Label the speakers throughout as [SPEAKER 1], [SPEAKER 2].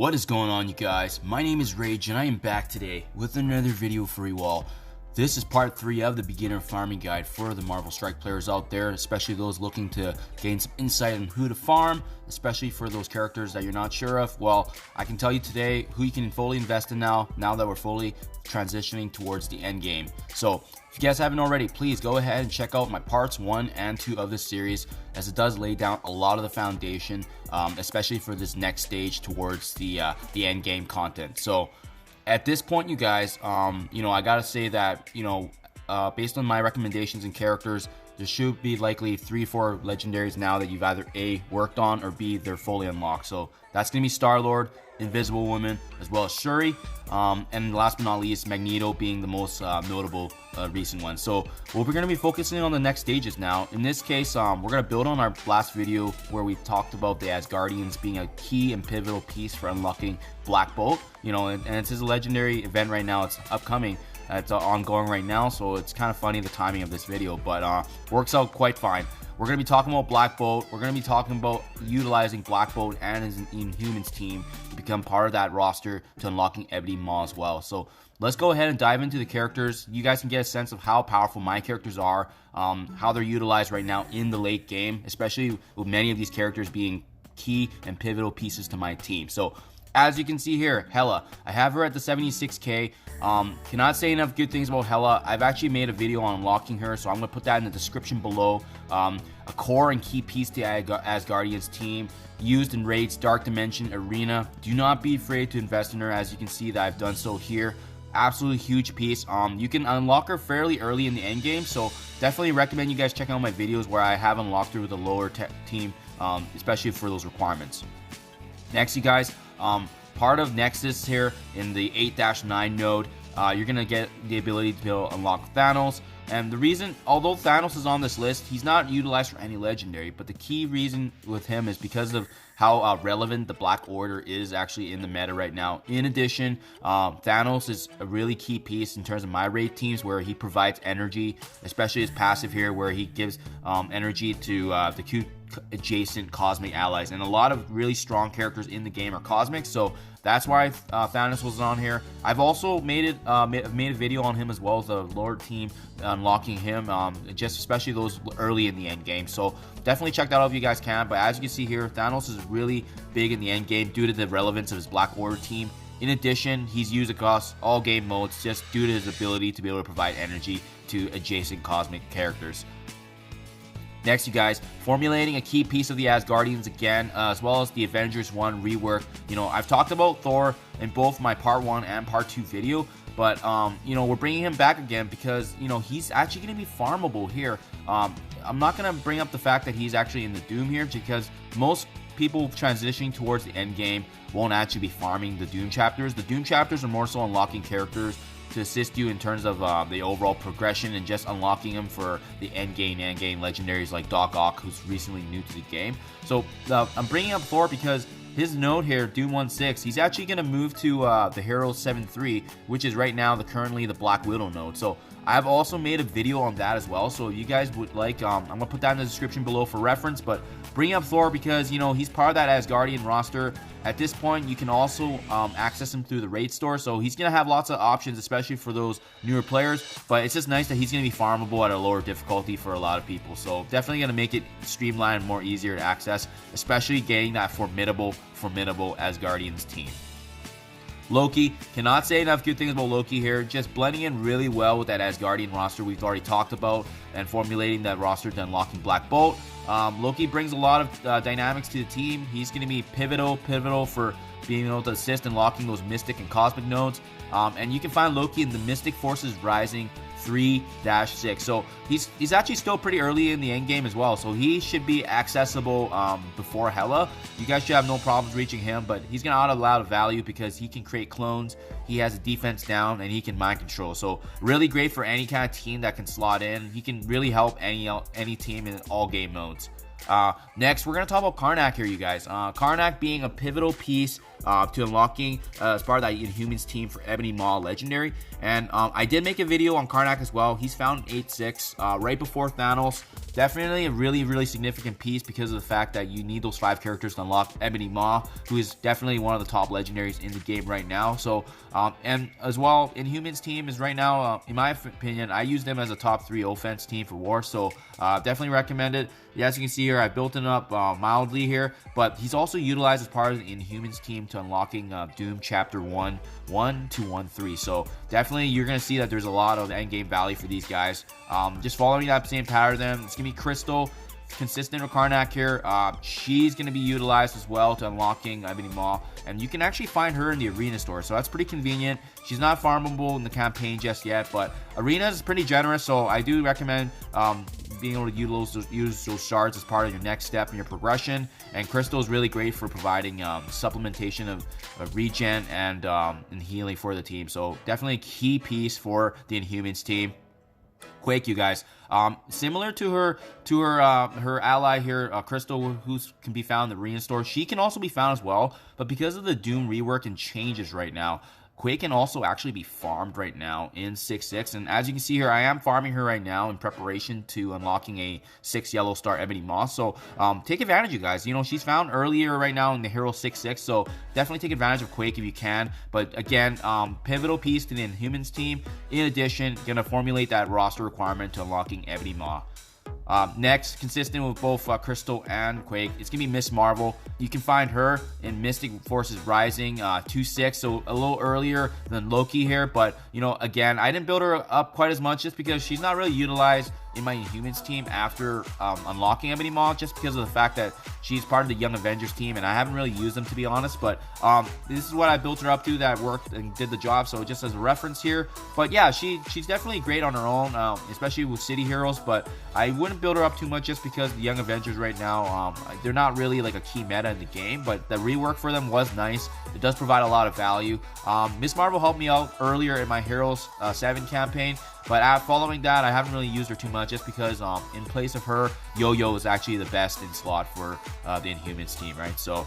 [SPEAKER 1] What is going on, you guys? My name is Rage and I am back today with another video for you all. This is part 3 of the beginner farming guide for the Marvel Strike players out there, especially those looking to gain some insight on who to farm, especially for those characters that you're not sure of. Well, I can tell you today who you can fully invest in now that we're fully transitioning towards the end game. So if you guys haven't already, please go ahead and check out my parts 1 and 2 of this series, as it does lay down a lot of the foundation, especially for this next stage towards the end game content. So at this point, you guys, I gotta say that, based on my recommendations and characters, there should be likely 3-4 legendaries now that you've either A, worked on, or B, they're fully unlocked. So that's gonna be Star-Lord, Invisible Woman, as well as Shuri, and last but not least, Magneto being the most notable recent one. So we're going to be focusing on the next stages now. In this case, we're going to build on our last video where we talked about the Asgardians being a key and pivotal piece for unlocking Black Bolt. And it's a legendary event right now. It's upcoming. It's ongoing right now, so it's kind of funny the timing of this video, but works out quite fine. We're going to be talking about Black Bolt. We're going to be talking about utilizing Black Bolt and his Inhumans team to become part of that roster to unlocking Ebony Maw as well. So let's go ahead and dive into the characters. You guys can get a sense of how powerful my characters are, how they're utilized right now in the late game, especially with many of these characters being key and pivotal pieces to my team. So as you can see here, Hela, I have her at the 76k. Cannot say enough good things about Hela. I've actually made a video on unlocking her, so I'm going to put that in the description below. A core and key piece to Asgardian's team, used in Raid's Dark Dimension Arena. Do not be afraid to invest in her, as you can see that I've done so here. Absolutely huge piece. You can unlock her fairly early in the end game, so definitely recommend you guys check out my videos where I have unlocked her with a lower team, especially for those requirements. Next, you guys, part of Nexus here in the 8-9 node, you're going to get the ability to be able to unlock Thanos. And the reason, although Thanos is on this list, he's not utilized for any legendary, but the key reason with him is because of how relevant the Black Order is actually in the meta right now. In addition, Thanos is a really key piece in terms of my raid teams, where he provides energy, especially his passive here, where he gives energy to the Q adjacent cosmic allies, and a lot of really strong characters in the game are cosmic, so that's why Thanos was on here. I've also made a video on him as well as the Lord team, unlocking him, just especially those early in the end game. So definitely check that out if you guys can. But as you can see here, Thanos is really big in the end game due to the relevance of his Black Order team. In addition, he's used across all game modes just due to his ability to be able to provide energy to adjacent cosmic characters. Next, you guys, formulating a key piece of the Asgardians again, as well as the Avengers 1 rework. I've talked about Thor in both my part 1 and part 2 video, but, we're bringing him back again because, he's actually going to be farmable here. I'm not going to bring up the fact that he's actually in the Doom here, because most people transitioning towards the end game won't actually be farming the Doom chapters. The Doom chapters are more so unlocking characters to assist you in terms of the overall progression and just unlocking them for the end game legendaries like Doc Ock, who's recently new to the game. So I'm bringing up Thor because his node here, Doom 16, he's actually going to move to the Hero 7-3, which is right now currently the Black Widow node. So I've also made a video on that as well, so if you guys would like, I'm going to put that in the description below for reference. But bring up Thor because, he's part of that Asgardian roster. At this point, you can also access him through the raid store, so he's going to have lots of options, especially for those newer players. But it's just nice that he's going to be farmable at a lower difficulty for a lot of people. So definitely going to make it streamlined and more easier to access, especially getting that formidable Asgardians team. Loki, cannot say enough good things about Loki here, just blending in really well with that Asgardian roster we've already talked about, and formulating that roster to unlocking Black Bolt. Loki brings a lot of dynamics to the team. He's going to be pivotal for being able to assist in locking those Mystic and Cosmic nodes. And you can find Loki in the Mystic Forces Rising 3-6. So he's actually still pretty early in the end game as well, so he should be accessible before Hela. You guys should have no problems reaching him, but he's gonna add a lot of value because he can create clones, he has a defense down, and he can mind control. So really great for any kind of team that can slot in. He can really help any team in all game modes. Next, we're going to talk about Karnak here, you guys. Karnak being a pivotal piece to unlocking as part of that Inhumans team for Ebony Maw Legendary. And I did make a video on Karnak as well. He's found 8-6 right before Thanos. Definitely a really significant piece because of the fact that you need those 5 characters to unlock Ebony Maw, who is definitely one of the top legendaries in the game right now. So, and as well, Inhumans team is right now, in my opinion, I use them as a top 3 offense team for War. So, definitely recommend it. As you can see here, I built it up mildly here, but he's also utilized as part of the Inhumans team to unlocking Doom Chapter 1 to 1-3. So definitely you're going to see that there's a lot of endgame value for these guys. Just following that same pattern, it's going to be Crystal, consistent with Karnak here. She's going to be utilized as well to unlocking Ebony Maw, and you can actually find her in the arena store, so that's pretty convenient. She's not farmable in the campaign just yet, but arena is pretty generous, so I do recommend being able to use those shards as part of your next step in your progression. And Crystal is really great for providing supplementation of regen and healing for the team, so definitely a key piece for the Inhumans team. Quake, you guys, similar to her ally here, Crystal, who can be found in the arena store. She can also be found as well, but because of the Doom rework and changes right now, Quake can also actually be farmed right now in 6-6, and as you can see here, I am farming her right now in preparation to unlocking a 6 yellow star Ebony Maw. So take advantage, you guys. You know, she's found earlier right now in the hero 6-6, so definitely take advantage of Quake if you can. But again, pivotal piece to the Inhumans team. In addition, gonna formulate that roster requirement to unlocking Ebony Maw. Next, consistent with both Crystal and Quake, it's going to be Miss Marvel. You can find her in Mystic Forces Rising 2-6, so a little earlier than Loki here. But, you know, again, I didn't build her up quite as much just because she's not really utilized in my Inhumans team after unlocking Ebony Maw, just because of the fact that she's part of the Young Avengers team, and I haven't really used them, to be honest. But this is what I built her up to that worked and did the job, so just as a reference here. But yeah, she's definitely great on her own, especially with City Heroes, but I wouldn't build her up too much just because the Young Avengers right now, they're not really like a key meta in the game, but the rework for them was nice. It does provide a lot of value. Miss Marvel helped me out earlier in my Heroes 7 campaign, but following that, I haven't really used her too much just because in place of her, Yo-Yo is actually the best in slot for the Inhumans team, right? So,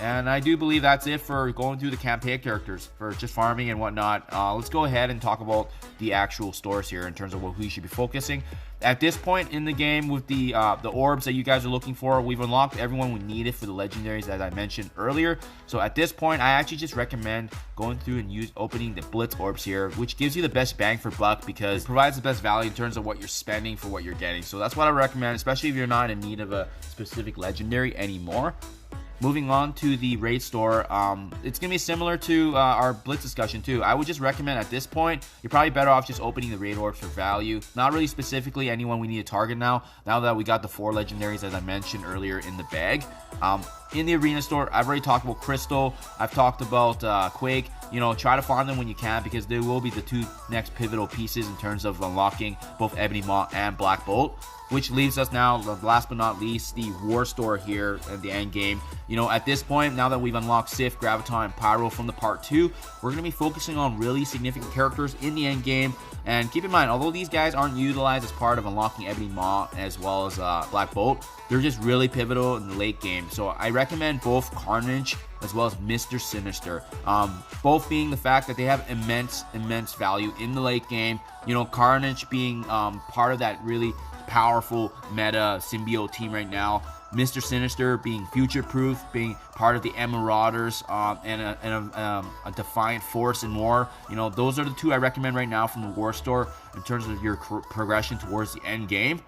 [SPEAKER 1] and I do believe that's it for going through the campaign characters for just farming and whatnot. Let's go ahead and talk about the actual stores here in terms of what we should be focusing. At this point in the game, with the orbs that you guys are looking for, we've unlocked everyone we needed for the legendaries, as I mentioned earlier. So at this point, I actually just recommend going through and opening the Blitz orbs here, which gives you the best bang for buck because it provides the best value in terms of what you're spending for what you're getting. So that's what I recommend, especially if you're not in need of a specific legendary anymore. Moving on to the raid store, it's going to be similar to our Blitz discussion too. I would just recommend at this point, you're probably better off just opening the raid orbs for value. Not really specifically anyone we need to target now that we got the 4 legendaries as I mentioned earlier in the bag. In the arena store, I've already talked about Crystal. I've talked about Quake. You know, try to farm them when you can because they will be the 2 next pivotal pieces in terms of unlocking both Ebony Maw and Black Bolt. Which leaves us now, last but not least, the War Store here at the end game. You know, at this point, now that we've unlocked Sif, Graviton, and Pyro from the part 2, we're going to be focusing on really significant characters in the end game. And keep in mind, although these guys aren't utilized as part of unlocking Ebony Maw as well as Black Bolt, they're just really pivotal in the late game. So I recommend both Carnage as well as Mr. Sinister. Both being the fact that they have immense value in the late game. You know, Carnage being part of that really powerful meta symbiote team right now. Mr. Sinister being future-proof, being part of the Marauders, and a defiant force in war. You know, those are the 2 I recommend right now from the War Store in terms of your progression towards the end game.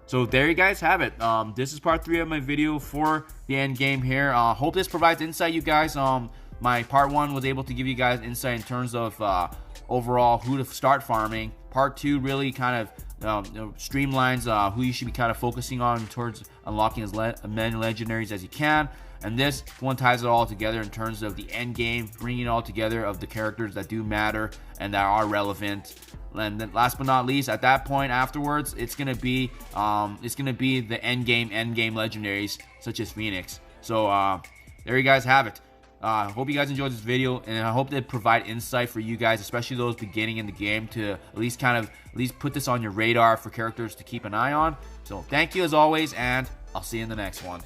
[SPEAKER 1] So there you guys have it. This is part 3 of my video for the end game here. Hope this provides insight, you guys. My part 1 was able to give you guys insight in terms of overall who to start farming. Part 2 really kind of streamlines who you should be kind of focusing on towards unlocking as many legendaries as you can. And this one ties it all together in terms of the end game, bringing it all together of the characters that do matter and that are relevant. And then last but not least, at that point afterwards, it's gonna be the end game legendaries such as Phoenix. So there you guys have it. Hope you guys enjoyed this video, and I hope to provide insight for you guys, especially those beginning in the game, to at least put this on your radar for characters to keep an eye on. So thank you as always, and I'll see you in the next one.